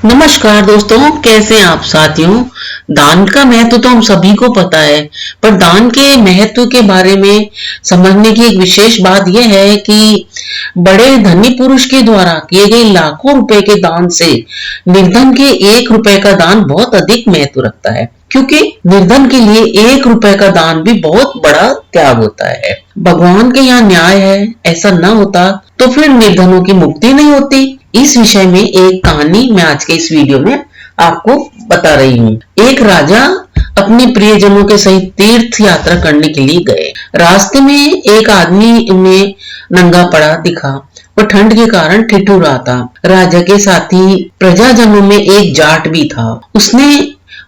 नमस्कार दोस्तों, कैसे हैं आप साथियों। दान का महत्व तो हम सभी को पता है, पर दान के महत्व के बारे में समझने की एक विशेष बात यह है कि बड़े धनी पुरुष के द्वारा किए गए लाखों रुपए के दान से निर्धन के 1 रुपए का दान बहुत अधिक महत्व रखता है, क्योंकि निर्धन के लिए 1 रुपए का दान भी बहुत बड़ा त्याग होता है। भगवान के यहाँ न्याय है, ऐसा न होता तो फिर निर्धनों की मुक्ति नहीं होती। इस विषय में एक कहानी मैं आज के इस वीडियो में आपको बता रही हूँ। एक राजा अपने प्रियजनों के सहित तीर्थ यात्रा करने के लिए गए। रास्ते में एक आदमी उन्हें नंगा पड़ा दिखा। वो ठंड के कारण ठिठुर रहा था। राजा के साथी प्रजाजनों में एक जाट भी था। उसने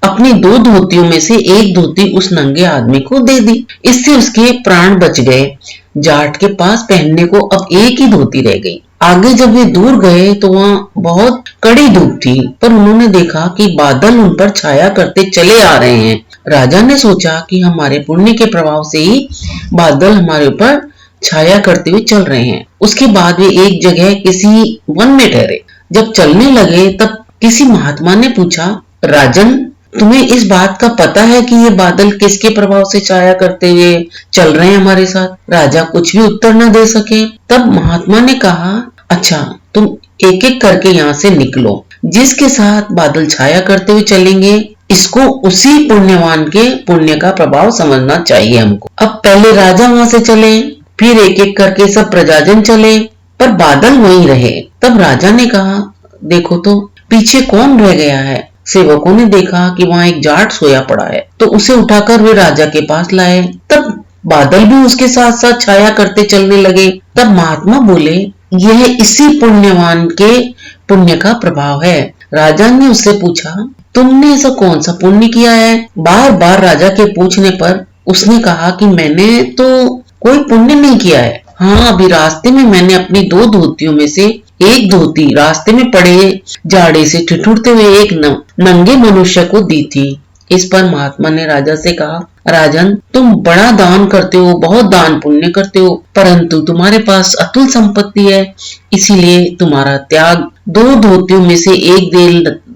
अपनी 2 धोतियों में से एक धोती उस नंगे आदमी को दे दी। इससे उसके प्राण बच गए। जाट के पास पहनने को अब एक ही धोती रह गई। आगे जब वे दूर गए तो वहाँ बहुत कड़ी धूप थी, पर उन्होंने देखा कि बादल उन पर छाया करते चले आ रहे हैं। राजा ने सोचा कि हमारे पुण्य के प्रभाव से ही बादल हमारे ऊपर छाया करते हुए चल रहे हैं। उसके बाद वे एक जगह किसी वन में ठहरे। जब चलने लगे तब किसी महात्मा ने पूछा, राजन, तुम्हें इस बात का पता है कि ये बादल किसके प्रभाव से छाया करते हुए चल रहे हैं हमारे साथ? राजा कुछ भी उत्तर न दे सके। तब महात्मा ने कहा, अच्छा, तुम एक एक करके यहाँ से निकलो। जिसके साथ बादल छाया करते हुए चलेंगे, इसको उसी पुण्यवान के पुण्य का प्रभाव समझना चाहिए हमको। अब पहले राजा वहां से चले, फिर एक एक करके सब प्रजाजन चले, पर बादल वहीं रहे। तब राजा ने कहा, देखो तो पीछे कौन रह गया है। सेवकों ने देखा कि वहां एक जाट सोया पड़ा है, तो उसे उठाकर वे राजा के पास लाए। तब बादल भी उसके साथ साथ छाया करते चलने लगे। तब महात्मा बोले, यह इसी पुण्यवान के पुण्य का प्रभाव है। राजा ने उससे पूछा, तुमने ऐसा कौन सा पुण्य किया है? बार बार राजा के पूछने पर उसने कहा कि मैंने तो कोई पुण्य नहीं किया है। हाँ, अभी रास्ते में मैंने अपनी 2 धोतियों में से एक धोती रास्ते में पड़े जाड़े से ठिठुरते हुए एक नंगे मनुष्य को दी थी। इस पर महात्मा ने राजा से कहा, राजन, तुम बड़ा दान करते हो, बहुत दान पुण्य करते हो, परंतु तुम्हारे पास अतुल संपत्ति है, इसीलिए तुम्हारा त्याग 2 धोतियों में से एक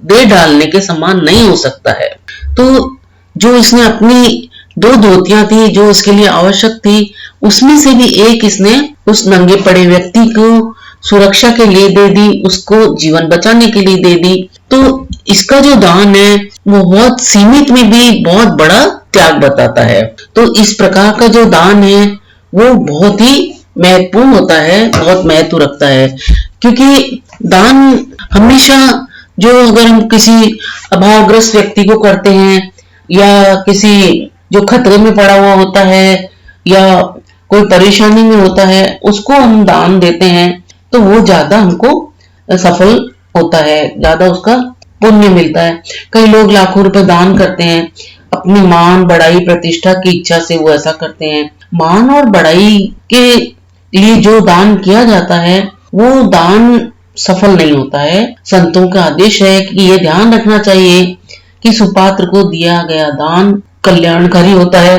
दे डालने के समान नहीं हो सकता है। तो जो इसने अपनी 2 धोतियां थी जो उसके लिए आवश्यक थी, उसमें से भी एक इसने उस नंगे पड़े व्यक्ति को सुरक्षा के लिए दे दी, उसको जीवन बचाने के लिए दे दी। तो इसका जो दान है वो बहुत सीमित में भी बहुत बड़ा त्याग बताता है। तो इस प्रकार का जो दान है वो बहुत ही महत्वपूर्ण होता है, बहुत महत्व रखता है, क्योंकि दान हमेशा जो अगर हम किसी अभावग्रस्त व्यक्ति को करते हैं या किसी जो खतरे में पड़ा हुआ होता है या कोई परेशानी में होता है, उसको हम दान देते हैं तो वो ज्यादा हमको सफल होता है, ज्यादा उसका पुण्य मिलता है। कई लोग लाखों रुपए दान करते हैं, अपनी मान बढ़ाई प्रतिष्ठा की इच्छा से वो ऐसा करते हैं। मान और बढ़ाई के लिए जो दान किया जाता है वो दान सफल नहीं होता है। संतों का आदेश है कि ये ध्यान रखना चाहिए कि सुपात्र को दिया गया दान कल्याणकारी होता है,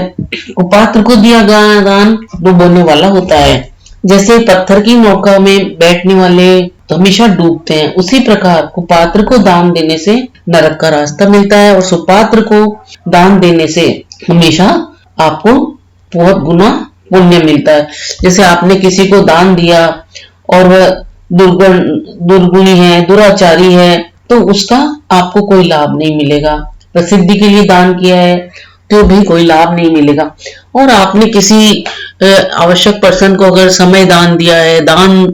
कुपात्र को दिया गया दान डूबने वाला होता है। जैसे पत्थर की नौका में बैठने वाले तो हमेशा डूबते हैं, उसी प्रकार कुपात्र को दान देने से नरक का रास्ता मिलता है और सुपात्र को दान देने से हमेशा आपको बहुत गुना पुण्य मिलता है। जैसे आपने किसी को दान दिया और वह दुर्गुणी है, दुराचारी है, तो उसका आपको कोई लाभ नहीं मिलेगा। प्रसिद्धि के लिए दान किया है तो भी कोई लाभ नहीं मिलेगा। और आपने किसी आवश्यक पर्सन को अगर समय दान दिया है, दान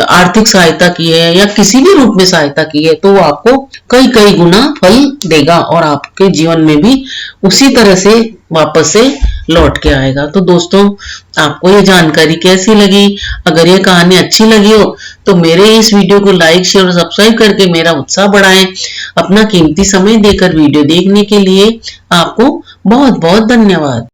आर्थिक सहायता की है या किसी भी रूप में सहायता की है, तो वो आपको कई कई गुना फल देगा और आपके जीवन में भी उसी तरह से वापस से लौट के आएगा। तो दोस्तों, आपको ये जानकारी कैसी लगी? अगर ये कहानी अच्छी लगी हो तो मेरे इस वीडियो को लाइक, शेयर और सब्सक्राइब करके मेरा उत्साह बढ़ाएं। अपना कीमती समय देकर वीडियो देखने के लिए आपको बहुत बहुत धन्यवाद।